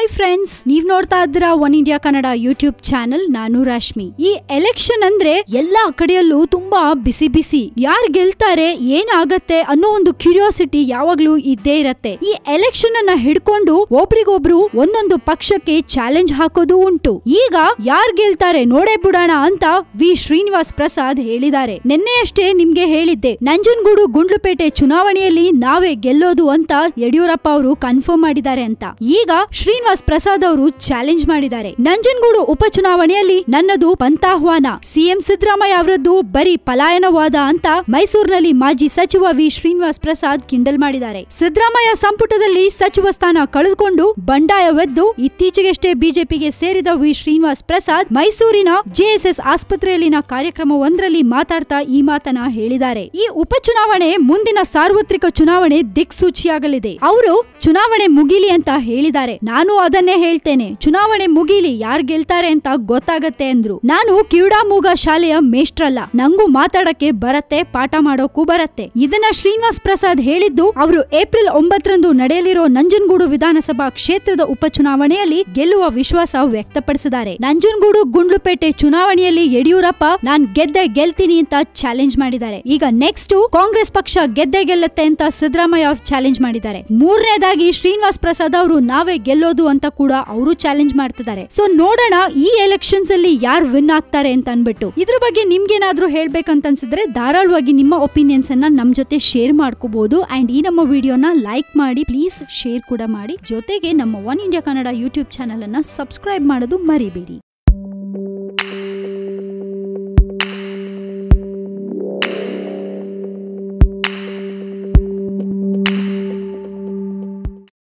Hi friends, ನೀವ್ ನೋಡ್ತಾ ಇದ್ದೀರಾ one India Kannada YouTube channel. ನಾನು ರಾಶ್ಮಿ. ಈ ಎಲೆಕ್ಷನ್ ಅಂದ್ರೆ ಎಲ್ಲಾ ಕಡೆಯಲ್ಲೂ ತುಂಬಾ ಬಿಸಿ ಬಿಸಿ. ಯಾರು ಗೆಲ್ತಾರೆ, ಏನಾಗತ್ತೆ ಅನ್ನೋ ಒಂದು ಕ್ಯೂರಿಯಾಸಿಟಿ ಯಾವಾಗ್ಲೂ ಇದ್ದೇ ಇರತ್ತೆ. ಈ ಎಲೆಕ್ಷನ್ ಅನ್ನ ಹಿಡ್ಕೊಂಡು ಒಬ್ರಿಗೊಬ್ರು ಒಂದೊಂದು ಪಕ್ಷಕ್ಕೆ ಚಾಲೆಂಜ್ ಹಾಕೋದು ಉಂಟು. ಈಗ ಯಾರ್ ಗೆಲ್ತಾರೆ ನೋಡೇ ಬಿಡೋಣ ಅಂತ ವಿ ಶ್ರೀನಿವಾಸ್ ಪ್ರಸಾದ್ ಹೇಳಿದ್ದಾರೆ. ನಿನ್ನೆಯಷ್ಟೇ ನಿಮ್ಗೆ ಹೇಳಿದ್ದೆ, ನಂಜನಗೂಡು ಗುಂಡ್ಲುಪೇಟೆ ಚುನಾವಣೆಯಲ್ಲಿ ನಾವೇ ಗೆಲ್ಲೋದು ಅಂತ ಯಡಿಯೂರಪ್ಪ ಅವರು ಕನ್ಫರ್ಮ್ ಮಾಡಿದ್ದಾರೆ ಅಂತ. ಈಗ ಶ್ರೀನಿವಾಸ್ ಪ್ರಸಾದ್ ಅವರು ಚಾಲೆಂಜ್ ಮಾಡಿದ್ದಾರೆ. ನಂಜನಗೂಡು ಉಪಚುನಾವಣೆಯಲ್ಲಿ ನನ್ನದು ಪಂಥಾಹ್ವಾನ, ಸಿಎಂ ಸಿದ್ದರಾಮಯ್ಯ ಅವರದ್ದು ಬರೀ ಪಲಾಯನವಾದ ಅಂತ ಮೈಸೂರಿನಲ್ಲಿ ಮಾಜಿ ಸಚಿವ ವಿ ಶ್ರೀನಿವಾಸ್ ಪ್ರಸಾದ್ ಕಿಂಡಲ್ ಮಾಡಿದ್ದಾರೆ. ಸಿದ್ದರಾಮಯ್ಯ ಸಂಪುಟದಲ್ಲಿ ಸಚಿವ ಸ್ಥಾನ ಕಳೆದುಕೊಂಡು ಬಂಡಾಯವೆದ್ದು ಇತ್ತೀಚೆಗಷ್ಟೇ ಬಿಜೆಪಿಗೆ ಸೇರಿದ ವಿ ಶ್ರೀನಿವಾಸ್ ಪ್ರಸಾದ್ ಮೈಸೂರಿನ ಜೆಎಸ್ಎಸ್ ಆಸ್ಪತ್ರೆಯಲ್ಲಿನ ಕಾರ್ಯಕ್ರಮವೊಂದರಲ್ಲಿ ಮಾತಾಡ್ತಾ ಈ ಮಾತನ್ನ ಹೇಳಿದ್ದಾರೆ. ಈ ಉಪಚುನಾವಣೆ ಮುಂದಿನ ಸಾರ್ವತ್ರಿಕ ಚುನಾವಣೆ ದಿಕ್ಸೂಚಿಯಾಗಲಿದೆ. ಅವರು ಚುನಾವಣೆ ಮುಗಿಲಿ ಅಂತ ಹೇಳಿದ್ದಾರೆ. ನಾನು ಅದನ್ನೇ ಹೇಳ್ತೇನೆ, ಚುನಾವಣೆ ಮುಗಿಲಿ, ಯಾರು ಗೆಲ್ತಾರೆ ಅಂತ ಗೊತ್ತಾಗತ್ತೆ ಅಂದ್ರು. ನಾನು ಕಿವುಡ ಮೂಗ ಶಾಲೆಯ ಮೇಷ್ಟ್ರಲ್ಲ, ನಂಗೂ ಮಾತಾಡಕ್ಕೆ ಬರತ್ತೆ, ಪಾಠ ಮಾಡೋಕ್ಕೂ ಬರತ್ತೆ. ಇದನ್ನ ಶ್ರೀನಿವಾಸ್ ಪ್ರಸಾದ್ ಹೇಳಿದ್ದು ಅವರು ಏಪ್ರಿಲ್ 9ರಂದು ನಡೆಯಲಿರೋ ನಂಜನಗೂಡು ವಿಧಾನಸಭಾ ಕ್ಷೇತ್ರದ ಉಪಚುನಾವಣೆಯಲ್ಲಿ ಗೆಲ್ಲುವ ವಿಶ್ವಾಸ ವ್ಯಕ್ತಪಡಿಸಿದ್ದಾರೆ. ನಂಜನಗೂಡು ಗುಂಡ್ಲುಪೇಟೆ ಚುನಾವಣೆಯಲ್ಲಿ ಯಡಿಯೂರಪ್ಪ ನಾನ್ ಗೆಲ್ತೀನಿ ಅಂತ ಚಾಲೆಂಜ್ ಮಾಡಿದ್ದಾರೆ. ಈಗ ನೆಕ್ಸ್ಟ್ ಕಾಂಗ್ರೆಸ್ ಪಕ್ಷ ಗೆಲ್ಲತ್ತೆ ಅಂತ ಸಿದ್ದರಾಮಯ್ಯ ಅವರು ಚಾಲೆಂಜ್ ಮಾಡಿದ್ದಾರೆ. ಮೂರನೇದಾಗಿ ಶ್ರೀನಿವಾಸ್ ಪ್ರಸಾದ್ ಅವರು ನಾವೇ ಗೆಲ್ಲೋದು ಅಂತ ಕೂಡ ಅವರು ಚಾಲೆಂಜ್ ಮಾಡ್ತಿದ್ದಾರೆ. ಸೊ ನೋಡೋಣ ಈ ಎಲೆಕ್ಷನ್ಸ್ ಅಲ್ಲಿ ಯಾರು ವಿನ್ ಆಗ್ತಾರೆ ಅಂತ ಅನ್ಬಿಟ್ಟು. ಇದ್ರ ಬಗ್ಗೆ ನಿಮ್ಗೇನಾದ್ರೂ ಹೇಳ್ಬೇಕಂತ ಅನ್ಸಿದ್ರೆ ಧಾರಾಳವಾಗಿ ನಿಮ್ಮ ಒಪಿನಿಯನ್ಸ್ ಅನ್ನ ನಮ್ ಜೊತೆ ಶೇರ್ ಮಾಡ್ಕೋಬಹುದು. ಅಂಡ್ ಈ ನಮ್ಮ ವಿಡಿಯೋನ ಲೈಕ್ ಮಾಡಿ, ಪ್ಲೀಸ್ ಶೇರ್ ಕೂಡ ಮಾಡಿ. ಜೊತೆಗೆ ನಮ್ಮ one India Kannada YouTube channel ಅನ್ನ ಸಬ್ಸ್ಕ್ರೈಬ್ ಮಾಡೋದು ಮರಿಬೇಡಿ.